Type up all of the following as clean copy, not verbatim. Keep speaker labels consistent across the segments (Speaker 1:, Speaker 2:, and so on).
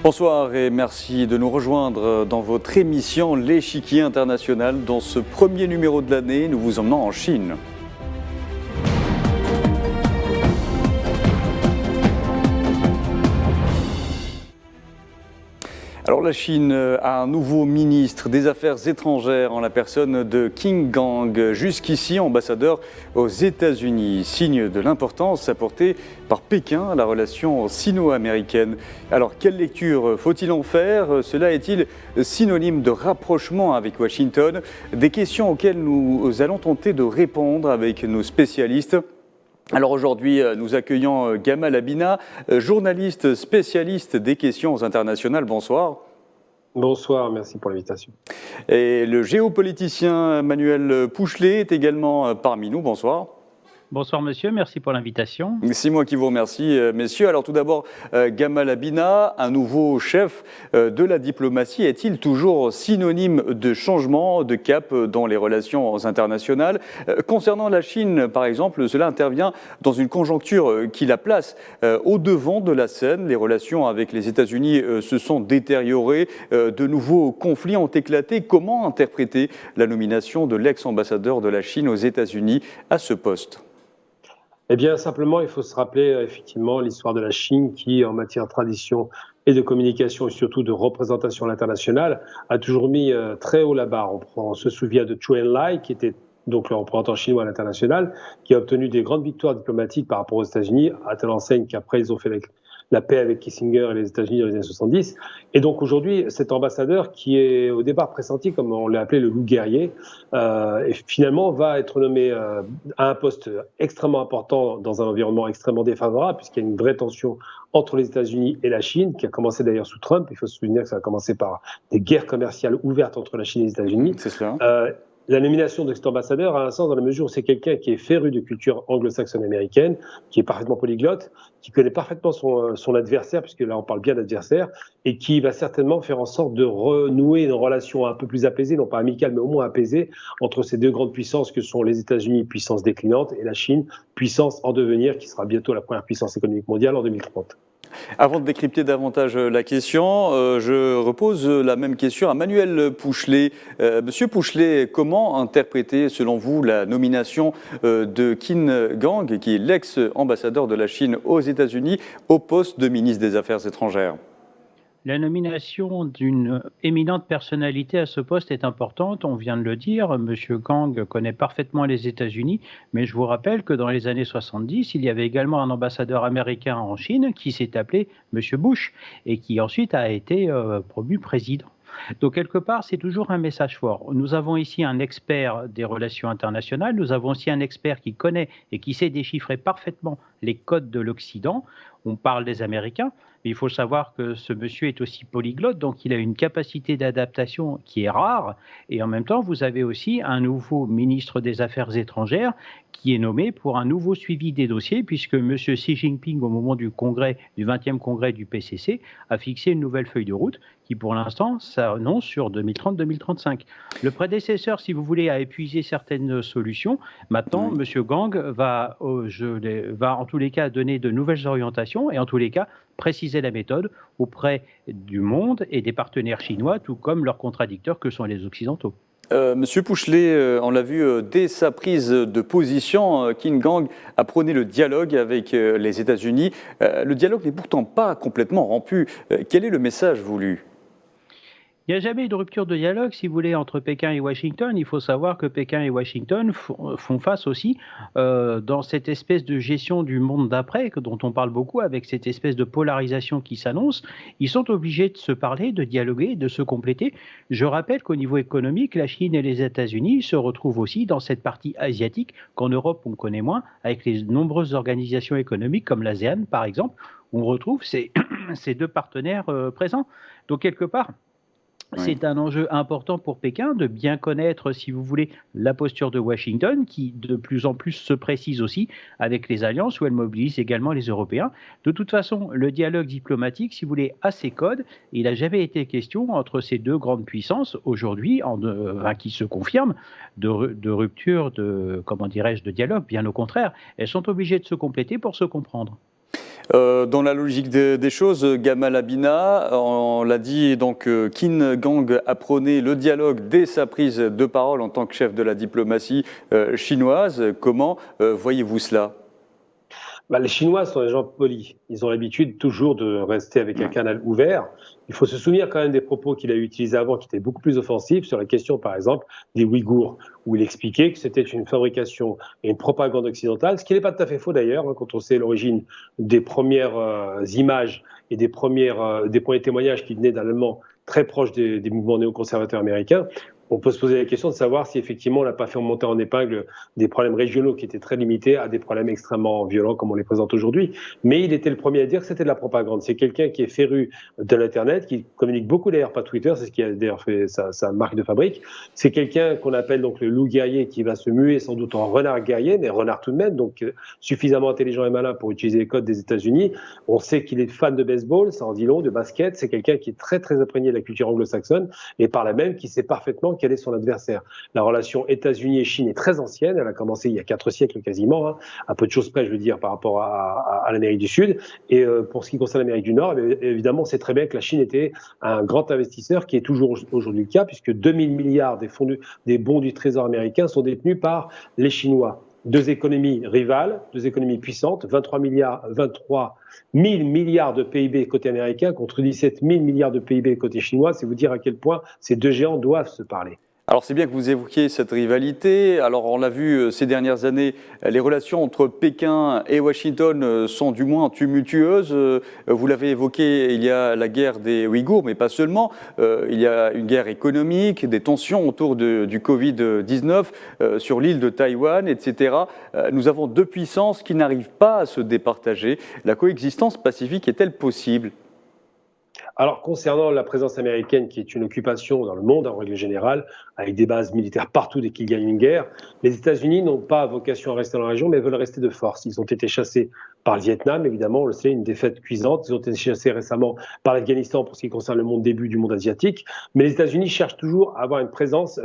Speaker 1: Bonsoir et merci de nous rejoindre dans votre émission L'échiquier international. Dans ce premier numéro de l'année, nous vous emmenons en Chine. Alors la Chine a un nouveau ministre des Affaires étrangères en la personne de Qin Gang, jusqu'ici ambassadeur aux États-Unis. Signe de l'importance apportée par Pékin à la relation sino-américaine. Alors quelle lecture faut-il en faire? Cela est-il synonyme de rapprochement avec Washington? Des questions auxquelles nous allons tenter de répondre avec nos spécialistes. Alors aujourd'hui, nous accueillons Gamal Abina, journaliste spécialiste des questions internationales. Bonsoir.
Speaker 2: Bonsoir, merci pour l'invitation.
Speaker 1: Et le géopoliticien Manuel Pouchelet est également parmi nous. Bonsoir.
Speaker 3: Bonsoir monsieur, merci pour l'invitation.
Speaker 1: C'est moi qui vous remercie, messieurs. Alors tout d'abord, Gamal Abina, un nouveau chef de la diplomatie, est-il toujours synonyme de changement de cap dans les relations internationales? Concernant la Chine, par exemple, cela intervient dans une conjoncture qui la place au devant de la scène. Les relations avec les États-Unis se sont détériorées, de nouveaux conflits ont éclaté. Comment interpréter la nomination de l'ex-ambassadeur de la Chine aux États-Unis à ce poste?
Speaker 2: Eh bien, simplement, il faut se rappeler effectivement l'histoire de la Chine qui, en matière de tradition et de communication et surtout de représentation à l'international, a toujours mis très haut la barre. On se souvient de Zhou Enlai, qui était donc le représentant chinois à l'international, qui a obtenu des grandes victoires diplomatiques par rapport aux États-Unis, à telle enseigne qu'après ils ont fait la paix avec Kissinger et les États-Unis dans les années 70. Et donc aujourd'hui, cet ambassadeur qui est au départ pressenti, comme on l'a appelé le loup guerrier, et finalement va être nommé à un poste extrêmement important dans un environnement extrêmement défavorable, puisqu'il y a une vraie tension entre les États-Unis et la Chine, qui a commencé d'ailleurs sous Trump. Il faut se souvenir que ça a commencé par des guerres commerciales ouvertes entre la Chine et les États-Unis.
Speaker 1: C'est cela.
Speaker 2: La nomination de cet ambassadeur a un sens dans la mesure où c'est quelqu'un qui est féru de culture anglo-saxonne américaine, qui est parfaitement polyglotte, qui connaît parfaitement son adversaire, puisque là on parle bien d'adversaire, et qui va certainement faire en sorte de renouer une relation un peu plus apaisée, non pas amicale, mais au moins apaisée, entre ces deux grandes puissances que sont les États-Unis, puissance déclinante, et la Chine, puissance en devenir, qui sera bientôt la première puissance économique mondiale en 2030.
Speaker 1: Avant de décrypter davantage la question, je repose la même question à Manuel Pouchelet. Monsieur Pouchelet, comment interpréter, selon vous, la nomination de Qin Gang, qui est l'ex-ambassadeur de la Chine aux États-Unis, au poste de ministre des Affaires étrangères?
Speaker 3: La nomination d'une éminente personnalité à ce poste est importante, on vient de le dire. Monsieur Gang connaît parfaitement les États-Unis, mais je vous rappelle que dans les années 70, il y avait également un ambassadeur américain en Chine qui s'est appelé Monsieur Bush et qui ensuite a été promu président. Donc quelque part, c'est toujours un message fort. Nous avons ici un expert des relations internationales, nous avons aussi un expert qui connaît et qui sait déchiffrer parfaitement les codes de l'Occident. On parle des Américains, mais il faut savoir que ce monsieur est aussi polyglotte, donc il a une capacité d'adaptation qui est rare. Et en même temps, vous avez aussi un nouveau ministre des Affaires étrangères qui est nommé pour un nouveau suivi des dossiers, puisque M. Xi Jinping, au moment du 20e congrès du PCC, a fixé une nouvelle feuille de route qui, pour l'instant, s'annonce sur 2030-2035. Le prédécesseur, si vous voulez, a épuisé certaines solutions. Maintenant, M. Gang va en tous les cas donner de nouvelles orientations et en tous les cas préciser la méthode auprès du monde et des partenaires chinois, tout comme leurs contradicteurs que sont les Occidentaux.
Speaker 1: Monsieur Pouchelet, on l'a vu dès sa prise de position, Qin Gang a prôné le dialogue avec les États-Unis. Le dialogue n'est pourtant pas complètement rompu. Quel est le message voulu ?
Speaker 3: Il n'y a jamais eu de rupture de dialogue, si vous voulez, entre Pékin et Washington. Il faut savoir que Pékin et Washington font face aussi dans cette espèce de gestion du monde d'après, dont on parle beaucoup, avec cette espèce de polarisation qui s'annonce. Ils sont obligés de se parler, de dialoguer, de se compléter. Je rappelle qu'au niveau économique, la Chine et les États-Unis se retrouvent aussi dans cette partie asiatique qu'en Europe on connaît moins, avec les nombreuses organisations économiques comme l'ASEAN par exemple, où on retrouve ces deux partenaires présents. Donc quelque part, c'est un enjeu important pour Pékin de bien connaître, si vous voulez, la posture de Washington, qui de plus en plus se précise aussi avec les alliances où elle mobilise également les Européens. De toute façon, le dialogue diplomatique, si vous voulez, a ses codes. Il n'a jamais été question entre ces deux grandes puissances aujourd'hui, qui se confirment, de rupture, de dialogue. Bien au contraire, elles sont obligées de se compléter pour se comprendre.
Speaker 1: Dans la logique des choses, Gamal Abina, on l'a dit, donc Qin Gang a prôné le dialogue dès sa prise de parole en tant que chef de la diplomatie chinoise. Comment voyez-vous cela ?
Speaker 2: Les Chinois sont des gens polis. Ils ont l'habitude toujours de rester avec un canal ouvert. Il faut se souvenir quand même des propos qu'il a utilisés avant, qui étaient beaucoup plus offensifs, sur la question, par exemple, des Ouïghours, où il expliquait que c'était une fabrication et une propagande occidentale, ce qui n'est pas tout à fait faux d'ailleurs, quand on sait l'origine des premières images et des premiers témoignages qui venaient d'un Allemand très proche des mouvements néoconservateurs américains. On peut se poser la question de savoir si effectivement on n'a pas fait remonter en épingle des problèmes régionaux qui étaient très limités à des problèmes extrêmement violents comme on les présente aujourd'hui. Mais il était le premier à dire que c'était de la propagande. C'est quelqu'un qui est féru de l'Internet, qui communique beaucoup d'ailleurs par Twitter, c'est ce qui a d'ailleurs fait sa marque de fabrique. C'est quelqu'un qu'on appelle donc le loup guerrier qui va se muer sans doute en renard guerrier, mais renard tout de même, donc suffisamment intelligent et malin pour utiliser les codes des États-Unis. On sait qu'il est fan de baseball, ça en dit long, de basket. C'est quelqu'un qui est très très imprégné de la culture anglo-saxonne et par là même qui sait parfaitement quel est son adversaire. La relation États-Unis et Chine est très ancienne, elle a commencé il y a 4 siècles quasiment, à peu de choses près je veux dire par rapport à l'Amérique du Sud. Et pour ce qui concerne l'Amérique du Nord, évidemment on sait très bien que la Chine était un grand investisseur qui est toujours aujourd'hui le cas puisque 2000 milliards des bons du Trésor américain sont détenus par les Chinois. 2 économies rivales, 2 économies puissantes, 23 000 milliards de PIB côté américain contre 17 000 milliards de PIB côté chinois. C'est vous dire à quel point ces 2 géants doivent se parler.
Speaker 1: Alors c'est bien que vous évoquiez cette rivalité. Alors on l'a vu ces dernières années, les relations entre Pékin et Washington sont du moins tumultueuses. Vous l'avez évoqué, il y a la guerre des Ouïghours, mais pas seulement. Il y a une guerre économique, des tensions autour du Covid-19 sur l'île de Taïwan, etc. Nous avons 2 puissances qui n'arrivent pas à se départager. La coexistence pacifique est-elle possible ?
Speaker 2: Alors, concernant la présence américaine, qui est une occupation dans le monde en règle générale, avec des bases militaires partout dès qu'ils gagnent une guerre, les États-Unis n'ont pas vocation à rester dans la région, mais veulent rester de force. Ils ont été chassés par le Vietnam, évidemment, on le sait, une défaite cuisante. Ils ont été chassés récemment par l'Afghanistan pour ce qui concerne le début du monde asiatique. Mais les États-Unis cherchent toujours à avoir une présence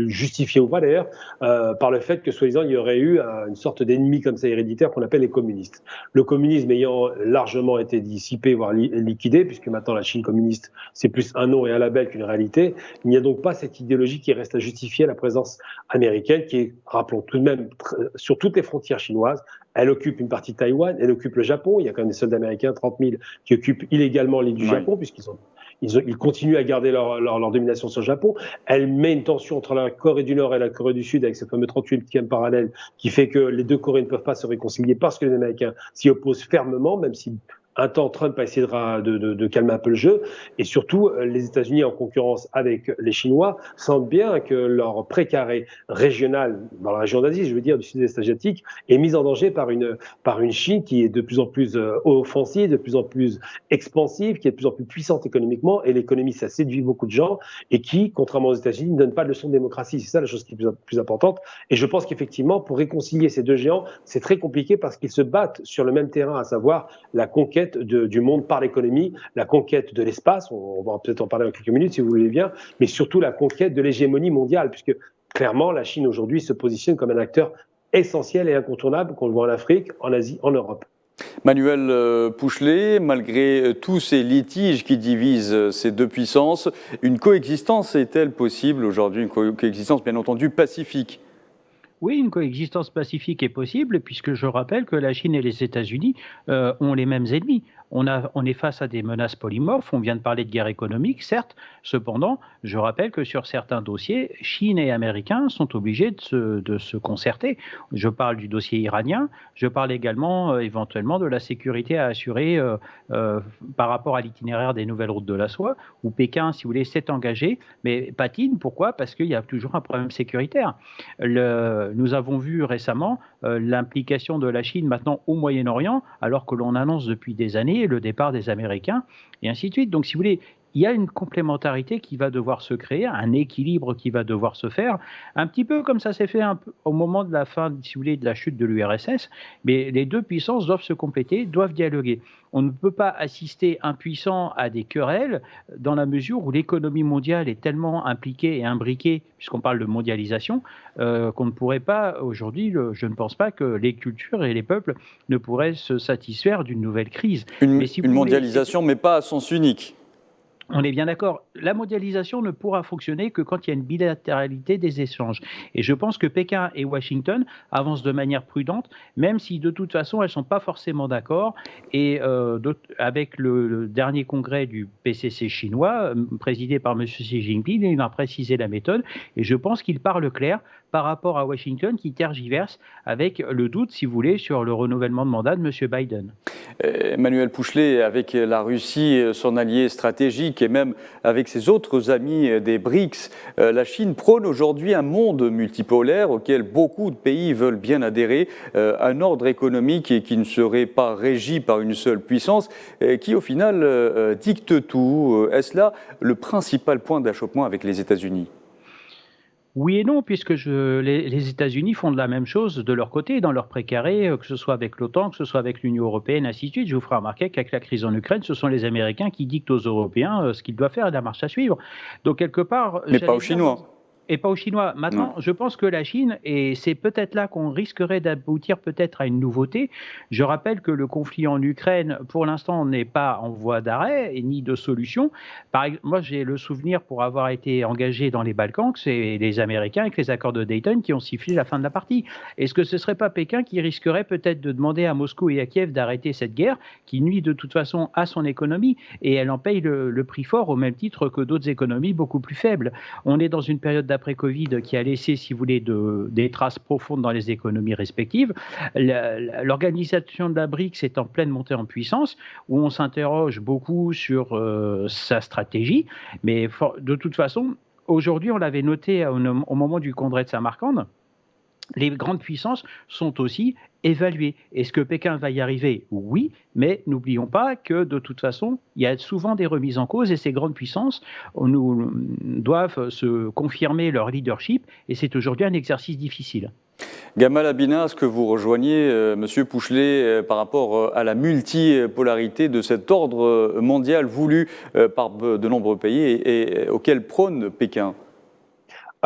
Speaker 2: justifiée ou pas d'ailleurs, par le fait que, soi-disant, il y aurait eu une sorte d'ennemi comme ça héréditaire qu'on appelle les communistes. Le communisme ayant largement été dissipé, voire liquidé, puisque maintenant la Chine communiste, c'est plus un nom et un label qu'une réalité, il n'y a donc pas cette idéologie qui reste à justifier la présence américaine qui est, rappelons tout de même, sur toutes les frontières chinoises. Elle occupe une partie de Taïwan, elle occupe le Japon. Il y a quand même des soldats américains, 30 000, qui occupent illégalement l'île du Japon, puisqu'ils continuent à garder leur domination sur le Japon. Elle met une tension entre la Corée du Nord et la Corée du Sud avec ce fameux 38e parallèle qui fait que les 2 Corées ne peuvent pas se réconcilier parce que les Américains s'y opposent fermement, même si un temps, Trump a essayé de calmer un peu le jeu. Et surtout, les États-Unis, en concurrence avec les Chinois, sentent bien que leur précaré régional, dans la région d'Asie, je veux dire, du sud-est asiatique, est mis en danger par une Chine qui est de plus en plus offensive, de plus en plus expansive, qui est de plus en plus puissante économiquement. Et l'économie, ça séduit beaucoup de gens et qui, contrairement aux États-Unis, ne donne pas de leçon de démocratie. C'est ça la chose qui est plus importante. Et je pense qu'effectivement, pour réconcilier ces 2 géants, c'est très compliqué parce qu'ils se battent sur le même terrain, à savoir la conquête du monde par l'économie, la conquête de l'espace, on va peut-être en parler dans quelques minutes si vous voulez bien, mais surtout la conquête de l'hégémonie mondiale, puisque clairement la Chine aujourd'hui se positionne comme un acteur essentiel et incontournable, qu'on le voit en Afrique, en Asie, en Europe.
Speaker 1: Manuel Pouchelet, malgré tous ces litiges qui divisent ces 2 puissances, une coexistence est-elle possible aujourd'hui, une coexistence bien entendu pacifique ?
Speaker 3: Oui, une coexistence pacifique est possible, puisque je rappelle que la Chine et les États-Unis ont les mêmes ennemis. On est face à des menaces polymorphes, on vient de parler de guerre économique, certes. Cependant, je rappelle que sur certains dossiers, Chine et Américains sont obligés de se concerter. Je parle du dossier iranien, je parle également éventuellement de la sécurité à assurer par rapport à l'itinéraire des nouvelles routes de la soie, où Pékin, si vous voulez, s'est engagé, mais patine. Pourquoi ? Parce qu'il y a toujours un problème sécuritaire. Nous avons vu récemment l'implication de la Chine maintenant au Moyen-Orient, alors que l'on annonce depuis des années le départ des Américains, et ainsi de suite. Donc, si vous voulez, il y a une complémentarité qui va devoir se créer, un équilibre qui va devoir se faire, un petit peu comme ça s'est fait un peu au moment de la fin, si vous voulez, de la chute de l'URSS, mais les deux puissances doivent se compléter, doivent dialoguer. On ne peut pas assister impuissant à des querelles dans la mesure où l'économie mondiale est tellement impliquée et imbriquée, puisqu'on parle de mondialisation, qu'on ne pourrait pas, aujourd'hui, je ne pense pas que les cultures et les peuples ne pourraient se satisfaire d'une nouvelle crise.
Speaker 1: Une mondialisation, mais pas à sens unique.
Speaker 3: On est bien d'accord. La mondialisation ne pourra fonctionner que quand il y a une bilatéralité des échanges. Et je pense que Pékin et Washington avancent de manière prudente, même si de toute façon elles ne sont pas forcément d'accord. Et avec le dernier congrès du PCC chinois, présidé par M. Xi Jinping, il a précisé la méthode. Et je pense qu'il parle clair par rapport à Washington qui tergiverse avec le doute, si vous voulez, sur le renouvellement de mandat de M. Biden.
Speaker 1: Emmanuel Pouchelet, avec la Russie, son allié stratégique, et même avec ses autres amis des BRICS, la Chine prône aujourd'hui un monde multipolaire auquel beaucoup de pays veulent bien adhérer, un ordre économique qui ne serait pas régi par une seule puissance, qui au final dicte tout. Est-ce là le principal point d'achoppement avec les États-Unis ?
Speaker 3: Oui et non, puisque les États-Unis font de la même chose de leur côté, dans leur précaré, que ce soit avec l'OTAN, que ce soit avec l'Union européenne, ainsi de suite. Je vous ferai remarquer qu'avec la crise en Ukraine, ce sont les Américains qui dictent aux Européens ce qu'ils doivent faire et la marche à suivre. Donc quelque part...
Speaker 1: Mais pas aux Chinois.
Speaker 3: Et pas aux Chinois. Maintenant, je pense que la Chine, et c'est peut-être là qu'on risquerait d'aboutir peut-être à une nouveauté. Je rappelle que le conflit en Ukraine, pour l'instant, n'est pas en voie d'arrêt et ni de solution. Moi, j'ai le souvenir, pour avoir été engagé dans les Balkans, que c'est les Américains avec les accords de Dayton qui ont sifflé la fin de la partie. Est-ce que ce ne serait pas Pékin qui risquerait peut-être de demander à Moscou et à Kiev d'arrêter cette guerre qui nuit de toute façon à son économie, et elle en paye le prix fort au même titre que d'autres économies beaucoup plus faibles. On est dans une période d'après-Covid qui a laissé, si vous voulez, des traces profondes dans les économies respectives. L'organisation de la BRICS est en pleine montée en puissance, où on s'interroge beaucoup sur sa stratégie, mais de toute façon, aujourd'hui, on l'avait noté au moment du congrès de Samarcande, les grandes puissances sont aussi évaluées. Est-ce que Pékin va y arriver? Oui, mais n'oublions pas que de toute façon, il y a souvent des remises en cause et ces grandes puissances doivent se confirmer leur leadership et c'est aujourd'hui un exercice difficile.
Speaker 1: Gamal Abina, est-ce que vous rejoignez Monsieur Pouchelet par rapport à la multipolarité de cet ordre mondial voulu par de nombreux pays et auquel prône Pékin?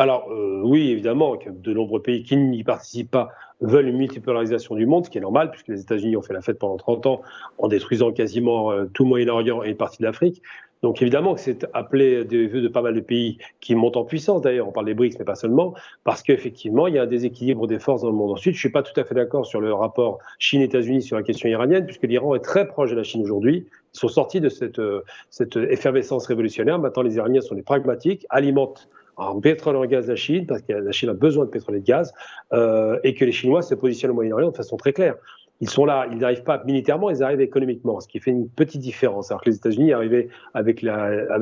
Speaker 2: Alors oui, évidemment, que de nombreux pays qui n'y participent pas veulent une multipolarisation du monde, ce qui est normal, puisque les États-Unis ont fait la fête pendant 30 ans en détruisant quasiment tout le Moyen-Orient et une partie de l'Afrique. Donc évidemment que c'est appelé des vœux de pas mal de pays qui montent en puissance, d'ailleurs, on parle des BRICS, mais pas seulement, parce qu'effectivement, il y a un déséquilibre des forces dans le monde. Ensuite, je ne suis pas tout à fait d'accord sur le rapport Chine-États-Unis sur la question iranienne, puisque l'Iran est très proche de la Chine aujourd'hui. Ils sont sortis de cette effervescence révolutionnaire. Maintenant, les Iraniens sont des pragmatiques, alimentent en pétrole et en gaz la Chine, parce que la Chine a besoin de pétrole et de gaz, et que les Chinois se positionnent au Moyen-Orient de façon très claire. Ils sont là, ils n'arrivent pas militairement, ils arrivent économiquement, ce qui fait une petite différence. Alors que les États-Unis arrivaient avec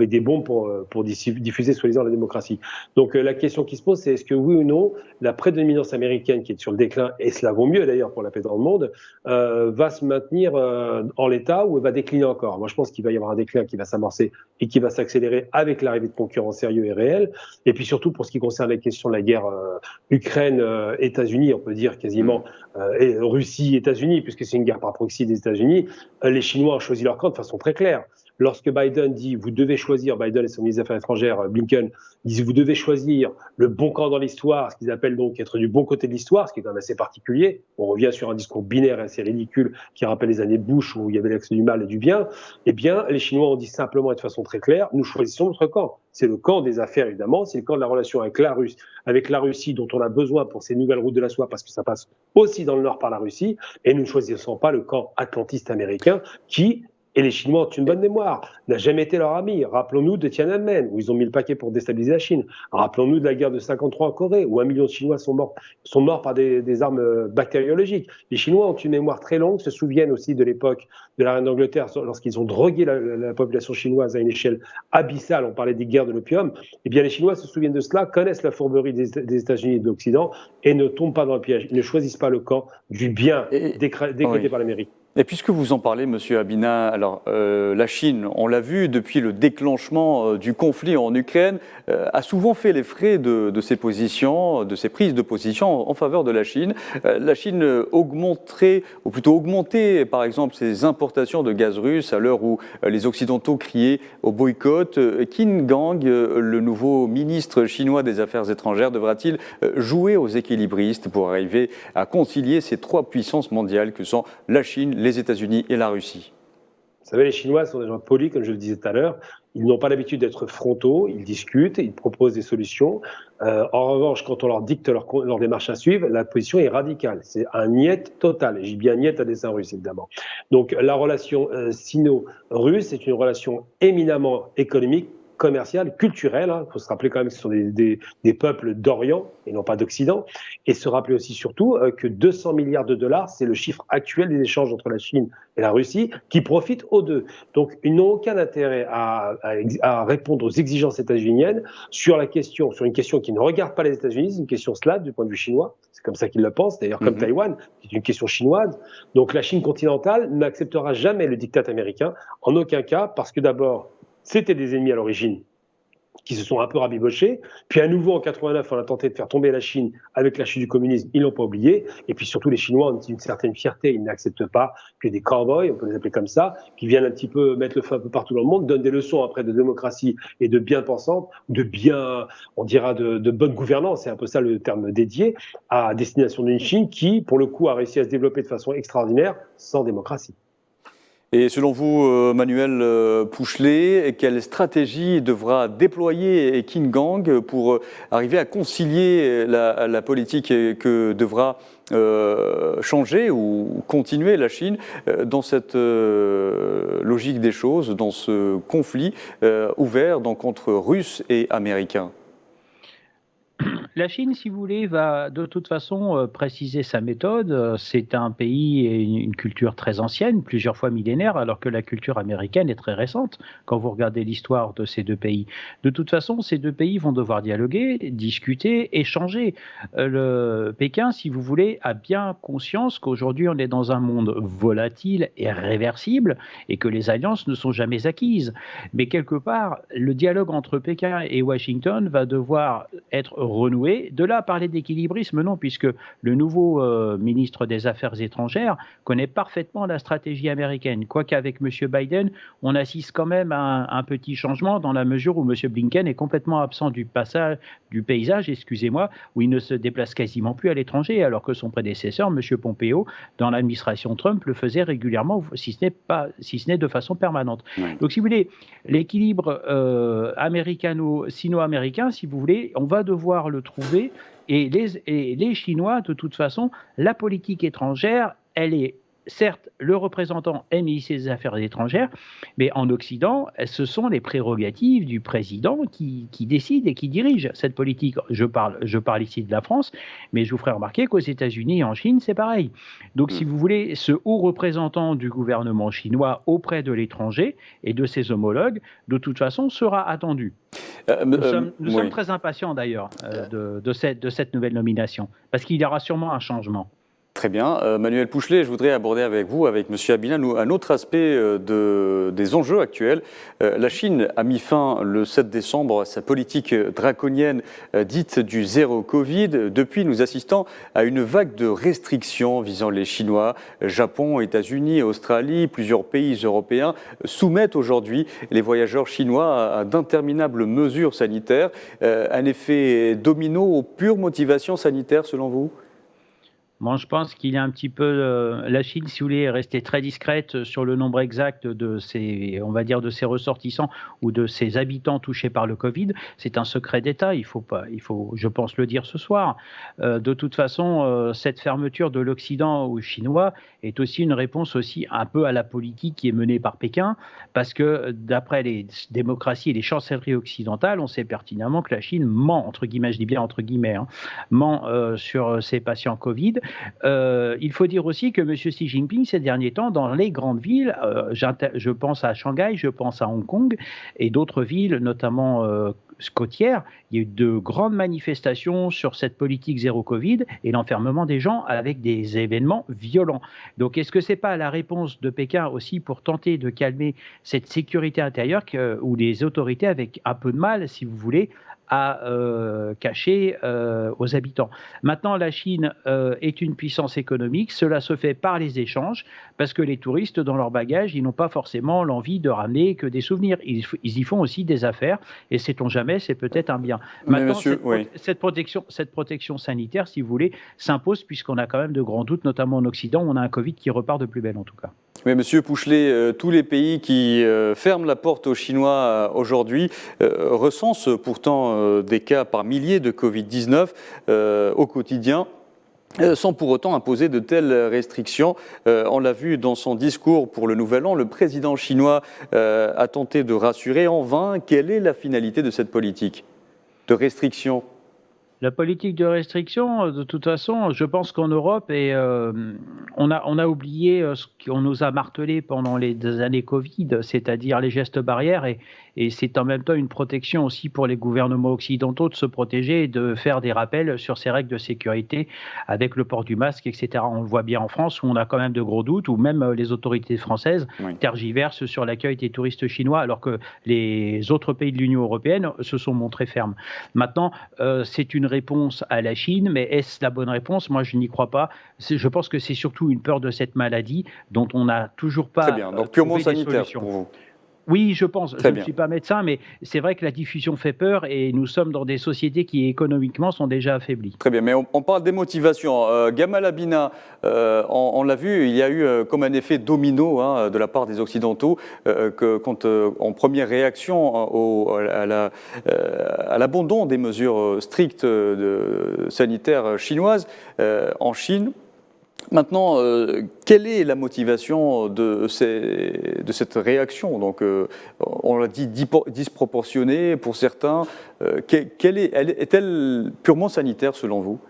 Speaker 2: des bombes pour diffuser soi-disant la démocratie. Donc la question qui se pose, c'est est-ce que oui ou non, la prédominance américaine qui est sur le déclin, et cela vaut mieux d'ailleurs pour la paix dans le monde, va se maintenir en l'état ou va décliner encore. Moi je pense qu'il va y avoir un déclin qui va s'amorcer et qui va s'accélérer avec l'arrivée de concurrents sérieux et réels. Et puis surtout pour ce qui concerne la question de la guerre Ukraine-États-Unis, on peut dire quasiment, et Russie-États-Unis, puisque c'est une guerre par proxy des États-Unis, les Chinois ont choisi leur camp de façon très claire. Lorsque Biden dit vous devez choisir, Biden et son ministre des Affaires étrangères, Blinken, disent vous devez choisir le bon camp dans l'histoire, ce qu'ils appellent donc être du bon côté de l'histoire, ce qui est quand même assez particulier. On revient sur un discours binaire assez ridicule qui rappelle les années Bush où il y avait l'axe du mal et du bien. Eh bien, les Chinois ont dit simplement et de façon très claire, nous choisissons notre camp. C'est le camp des affaires, évidemment, c'est le camp de la relation avec la Russie dont on a besoin pour ces nouvelles routes de la soie, parce que ça passe aussi dans le nord par la Russie, et nous ne choisissons pas le camp atlantiste américain qui, et les Chinois ont une bonne mémoire, n'a jamais été leur ami. Rappelons-nous de Tiananmen, où ils ont mis le paquet pour déstabiliser la Chine. Rappelons-nous de la guerre de 53 en Corée, où 1 million de Chinois sont morts par des armes bactériologiques. Les Chinois ont une mémoire très longue, se souviennent aussi de l'époque de la reine d'Angleterre, lorsqu'ils ont drogué la population chinoise à une échelle abyssale, on parlait des guerres de l'opium. Eh bien, les Chinois se souviennent de cela, connaissent la fourberie des États-Unis et de l'Occident, et ne tombent pas dans le piège. Ils ne choisissent pas le camp du bien décrété par l'Amérique.
Speaker 1: Et puisque vous en parlez, Monsieur Habina, alors la Chine, on l'a vu depuis le déclenchement du conflit en Ukraine, a souvent fait les frais de ses positions, de ses prises de position en faveur de la Chine. La Chine augmenterait, ou plutôt augmentait, par exemple, ses importations de gaz russe à l'heure où les Occidentaux criaient au boycott. Qin Gang, le nouveau ministre chinois des Affaires étrangères, devra-t-il jouer aux équilibristes pour arriver à concilier ces trois puissances mondiales que sont la Chine, les États-Unis et la Russie?
Speaker 2: Vous savez, les Chinois sont des gens polis, comme je le disais tout à l'heure. Ils n'ont pas l'habitude d'être frontaux, ils discutent, ils proposent des solutions. En revanche, quand on leur dicte leur démarche à suivre, la position est radicale. C'est un niet total. J'ai bien niet à dessein russe, évidemment. Donc la relation sino-russe est une relation éminemment économique, commerciale, culturelle. Il faut se rappeler quand même que ce sont des peuples d'Orient et non pas d'Occident. Et se rappeler aussi surtout que 200 milliards de dollars, c'est le chiffre actuel des échanges entre la Chine et la Russie, qui profitent aux deux. Donc ils n'ont aucun intérêt à répondre aux exigences états-uniennes sur une question qui ne regarde pas les États-Unis, c'est une question slave du point de vue chinois. C'est comme ça qu'ils le pensent, d'ailleurs, comme Taïwan, c'est une question chinoise. Donc la Chine continentale n'acceptera jamais le diktat américain, en aucun cas, parce que d'abord, c'était des ennemis à l'origine qui se sont un peu rabibochés. Puis à nouveau, en 89, on a tenté de faire tomber la Chine avec la chute du communisme. Ils l'ont pas oublié. Et puis surtout, les Chinois ont une certaine fierté. Ils n'acceptent pas que des cow-boys, on peut les appeler comme ça, qui viennent un petit peu mettre le feu un peu partout dans le monde, donnent des leçons après de démocratie et de bien-pensante, on dira de bonne gouvernance, c'est un peu ça le terme dédié, à destination d'une Chine qui, pour le coup, a réussi à se développer de façon extraordinaire sans démocratie.
Speaker 1: Et selon vous, Manuel Pouchelet, quelle stratégie devra déployer Qin Gang pour arriver à concilier la politique que devra changer ou continuer la Chine dans cette logique des choses, dans ce conflit ouvert donc, entre Russes et Américains?
Speaker 3: La Chine, si vous voulez, va de toute façon préciser sa méthode. C'est un pays et une culture très ancienne, plusieurs fois millénaire, alors que la culture américaine est très récente quand vous regardez l'histoire de ces deux pays. De toute façon, ces deux pays vont devoir dialoguer, discuter, échanger. Le Pékin, si vous voulez, a bien conscience qu'aujourd'hui on est dans un monde volatile et réversible et que les alliances ne sont jamais acquises. Mais quelque part, le dialogue entre Pékin et Washington va devoir être renoué. De là à parler d'équilibrisme, non, puisque le nouveau ministre des Affaires étrangères connaît parfaitement la stratégie américaine. Quoique avec M. Biden, on assiste quand même à un petit changement dans la mesure où M. Blinken est complètement absent du paysage, où il ne se déplace quasiment plus à l'étranger, alors que son prédécesseur, M. Pompeo, dans l'administration Trump, le faisait régulièrement, si ce n'est de façon permanente. Oui. Donc, si vous voulez, l'équilibre sino-américain, si vous voulez, on va devoir le trouver, et les Chinois, de toute façon, la politique étrangère, elle est certes, le représentant est ministre des Affaires étrangères, mais en Occident, ce sont les prérogatives du président qui décide et qui dirige cette politique. Je parle ici de la France, mais je vous ferai remarquer qu'aux États-Unis et en Chine, c'est pareil. Donc, si vous voulez, ce haut représentant du gouvernement chinois auprès de l'étranger et de ses homologues, de toute façon, sera attendu. Nous sommes très impatients d'ailleurs de cette nouvelle nomination, parce qu'il y aura sûrement un changement.
Speaker 1: Très bien. Manuel Pouchelet, je voudrais aborder avec vous, avec M. Habina, un autre aspect des enjeux actuels. La Chine a mis fin le 7 décembre à sa politique draconienne dite du zéro Covid. Depuis, nous assistons à une vague de restrictions visant les Chinois. Japon, États-Unis, Australie, plusieurs pays européens soumettent aujourd'hui les voyageurs chinois à d'interminables mesures sanitaires. Un effet domino aux pures motivations sanitaires, selon vous ?
Speaker 3: Moi, je pense qu'il y a un petit peu la Chine, si vous voulez, est restée très discrète sur le nombre exact de ses, on va dire, de ses ressortissants ou de ses habitants touchés par le Covid. C'est un secret d'État. Il faut, je pense, le dire ce soir. De toute façon, cette fermeture de l'Occident aux Chinois est aussi une réponse aussi un peu à la politique qui est menée par Pékin, parce que d'après les démocraties et les chancelleries occidentales, on sait pertinemment que la Chine ment, entre guillemets, je dis bien entre guillemets, ment sur ses patients Covid. Il faut dire aussi que M. Xi Jinping, ces derniers temps, dans les grandes villes, je pense à Shanghai, je pense à Hong Kong et d'autres villes, notamment côtières, il y a eu de grandes manifestations sur cette politique zéro Covid et l'enfermement des gens avec des événements violents. Donc, est-ce que ce n'est pas la réponse de Pékin aussi pour tenter de calmer cette sécurité intérieure où les autorités avaient un peu de mal, si vous voulez, à cacher aux habitants. Maintenant, la Chine est une puissance économique. Cela se fait par les échanges, parce que les touristes, dans leur bagage, ils n'ont pas forcément l'envie de ramener que des souvenirs. Ils y font aussi des affaires, et sait-on jamais, c'est peut-être un bien. Maintenant, cette protection sanitaire, si vous voulez, s'impose, puisqu'on a quand même de grands doutes, notamment en Occident, où on a un Covid qui repart de plus belle, en tout cas.
Speaker 1: Mais Monsieur Pouchelet, tous les pays qui ferment la porte aux Chinois aujourd'hui recensent pourtant des cas par milliers de Covid-19 au quotidien, sans pour autant imposer de telles restrictions. On l'a vu dans son discours pour le Nouvel An, le président chinois a tenté de rassurer en vain. Quelle est la finalité de cette politique de restriction ?
Speaker 3: La politique de restriction, de toute façon, je pense qu'en Europe, on a oublié ce qu'on nous a martelé pendant les années Covid, c'est-à-dire les gestes barrières, et c'est en même temps une protection aussi pour les gouvernements occidentaux de se protéger et de faire des rappels sur ces règles de sécurité avec le port du masque, etc. On le voit bien en France, où on a quand même de gros doutes, où même les autorités françaises tergiversent sur l'accueil des touristes chinois, alors que les autres pays de l'Union européenne se sont montrés fermes. Maintenant, c'est une réponse à la Chine, mais est-ce la bonne réponse ? Moi, je n'y crois pas. Je pense que c'est surtout une peur de cette maladie dont on n'a toujours pas
Speaker 1: Très bien. Donc purement sanitaire
Speaker 3: solutions.
Speaker 1: pour vous.
Speaker 3: Oui, je pense. Je ne suis pas médecin, mais c'est vrai que la diffusion fait peur et nous sommes dans des sociétés qui économiquement sont déjà affaiblies.
Speaker 1: Très bien, mais on parle des motivations. Gamal Abina, on l'a vu, il y a eu comme un effet domino de la part des Occidentaux quand, en première réaction à l'abandon des mesures strictes sanitaires chinoises en Chine. Maintenant, quelle est la motivation de cette réaction ? Donc, on l'a dit disproportionnée pour certains. Est-elle purement sanitaire selon vous ?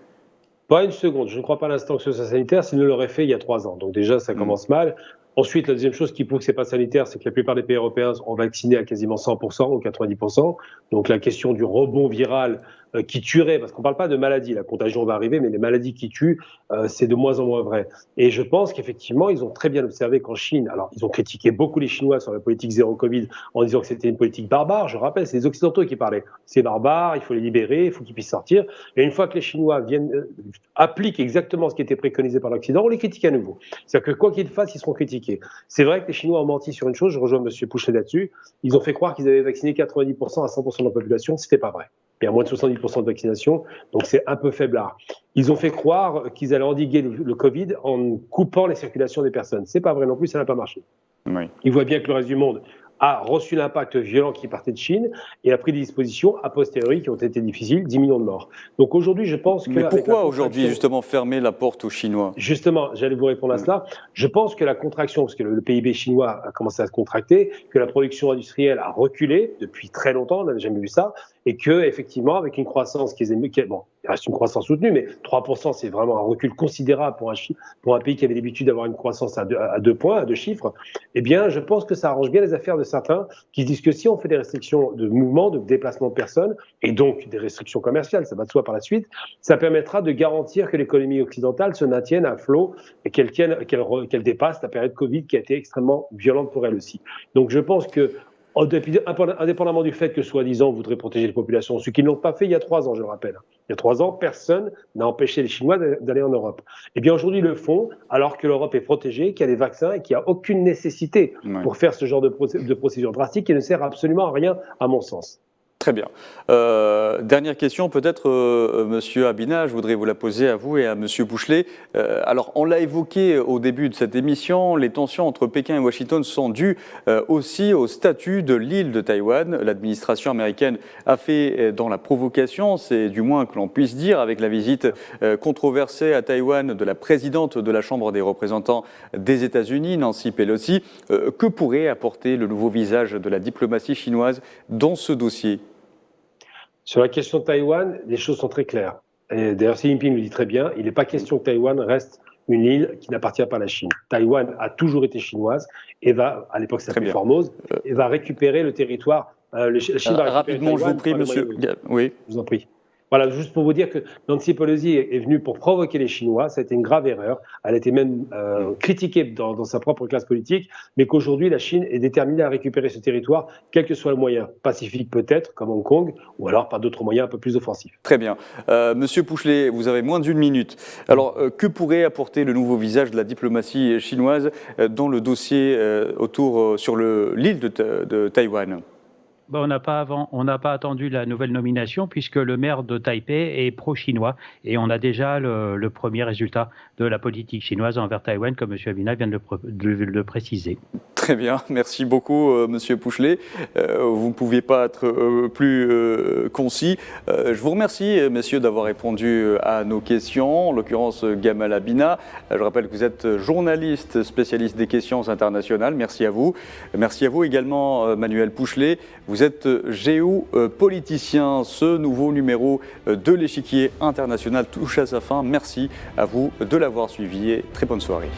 Speaker 2: Pas une seconde. Je ne crois pas à l'instant que ce soit sanitaire. S'il ne l'aurait fait il y a 3 ans. Donc déjà, ça commence mal. Ensuite, la deuxième chose qui prouve que ce n'est pas sanitaire, c'est que la plupart des pays européens ont vacciné à quasiment 100% ou 90%. Donc la question du rebond viral qui tuerait, parce qu'on ne parle pas de maladie, la contagion va arriver, mais les maladies qui tuent, c'est de moins en moins vrai. Et je pense qu'effectivement, ils ont très bien observé qu'en Chine, alors ils ont critiqué beaucoup les Chinois sur la politique zéro Covid en disant que c'était une politique barbare. Je rappelle, c'est les Occidentaux qui parlaient. C'est barbare, il faut les libérer, il faut qu'ils puissent sortir. Et une fois que les Chinois appliquent exactement ce qui était préconisé par l'Occident, on les critique à nouveau. C'est-à-dire que quoi qu'ils fassent, ils seront critiqués. C'est vrai que les Chinois ont menti sur une chose, je rejoins M. Pouchelet là-dessus. Ils ont fait croire qu'ils avaient vacciné 90% à 100% de la population, c'était pas vrai. Il y a moins de 70% de vaccination, donc c'est un peu faiblard. Ils ont fait croire qu'ils allaient endiguer le Covid en coupant les circulations des personnes. C'est pas vrai non plus, ça n'a pas marché.
Speaker 1: Oui.
Speaker 2: Ils voient bien que le reste du monde a reçu l'impact violent qui partait de Chine et a pris des dispositions a posteriori qui ont été difficiles, 10 millions de morts. Donc aujourd'hui, je pense que...
Speaker 1: Mais pourquoi aujourd'hui, justement, fermer la porte aux Chinois ?
Speaker 2: Justement, j'allais vous répondre à cela. Je pense que la contraction, parce que le PIB chinois a commencé à se contracter, que la production industrielle a reculé depuis très longtemps, on n'avait jamais vu ça, et que effectivement, avec une croissance qui est bon, il reste une croissance soutenue, mais 3%, c'est vraiment un recul considérable pour un pays qui avait l'habitude d'avoir une croissance à 2 points, à 2 chiffres. Eh bien, je pense que ça arrange bien les affaires de certains qui se disent que si on fait des restrictions de mouvement, de déplacement de personnes, et donc des restrictions commerciales, ça va de soi par la suite, ça permettra de garantir que l'économie occidentale se maintienne à flot et qu'elle dépasse la période Covid qui a été extrêmement violente pour elle aussi. Donc je pense que, indépendamment du fait que, soi-disant, on voudrait protéger les populations, ce qu'ils n'ont pas fait il y a 3 ans, je le rappelle. Il y a 3 ans, personne n'a empêché les Chinois d'aller en Europe. Eh bien, aujourd'hui, ils le font, alors que l'Europe est protégée, qu'il y a des vaccins et qu'il n'y a aucune nécessité pour faire ce genre de procédure drastique qui ne sert absolument à rien, à mon sens.
Speaker 1: Très bien. Dernière question, peut-être, Monsieur Abina, je voudrais vous la poser à vous et à Monsieur Pouchelet. Alors, on l'a évoqué au début de cette émission, les tensions entre Pékin et Washington sont dues aussi au statut de l'île de Taïwan. L'administration américaine a fait dans la provocation, c'est du moins que l'on puisse dire, avec la visite controversée à Taïwan de la présidente de la Chambre des représentants des États-Unis, Nancy Pelosi. Que pourrait apporter le nouveau visage de la diplomatie chinoise dans ce dossier ?
Speaker 2: Sur la question de Taïwan, les choses sont très claires. Et d'ailleurs, Xi Jinping le dit très bien, il n'est pas question que Taïwan reste une île qui n'appartient pas à la Chine. Taïwan a toujours été chinoise et va, à l'époque ça s'appelait Formose, et va récupérer le territoire La Chine va récupérer
Speaker 1: Rapidement, je
Speaker 2: Taïwan
Speaker 1: vous prie,
Speaker 2: par les
Speaker 1: monsieur.
Speaker 2: moyens.
Speaker 1: Oui.
Speaker 2: Je vous en prie. Voilà, juste pour vous dire que Nancy Pelosi est venue pour provoquer les Chinois. Ça a été une grave erreur. Elle a été même critiquée dans sa propre classe politique, mais qu'aujourd'hui, la Chine est déterminée à récupérer ce territoire, quel que soit le moyen. Pacifique peut-être, comme Hong Kong, ou alors par d'autres moyens un peu plus offensifs.
Speaker 1: Très bien. Monsieur Pouchelet, vous avez moins d'une minute. Alors, que pourrait apporter le nouveau visage de la diplomatie chinoise dans le dossier sur l'île de Taïwan ?
Speaker 3: Bon, on n'a pas attendu la nouvelle nomination puisque le maire de Taipei est pro-chinois et on a déjà le premier résultat de la politique chinoise envers Taïwan, comme M. Abina vient de le préciser.
Speaker 1: Très bien, merci beaucoup Monsieur Pouchelet. Vous ne pouviez pas être plus concis. Je vous remercie messieurs d'avoir répondu à nos questions, en l'occurrence Gamal Abina. Je rappelle que vous êtes journaliste spécialiste des questions internationales. Merci à vous. Merci à vous également Manuel Pouchelet. Vous êtes géopoliticien. Ce nouveau numéro de l'échiquier international touche à sa fin. Merci à vous de l'avoir suivi et très bonne soirée.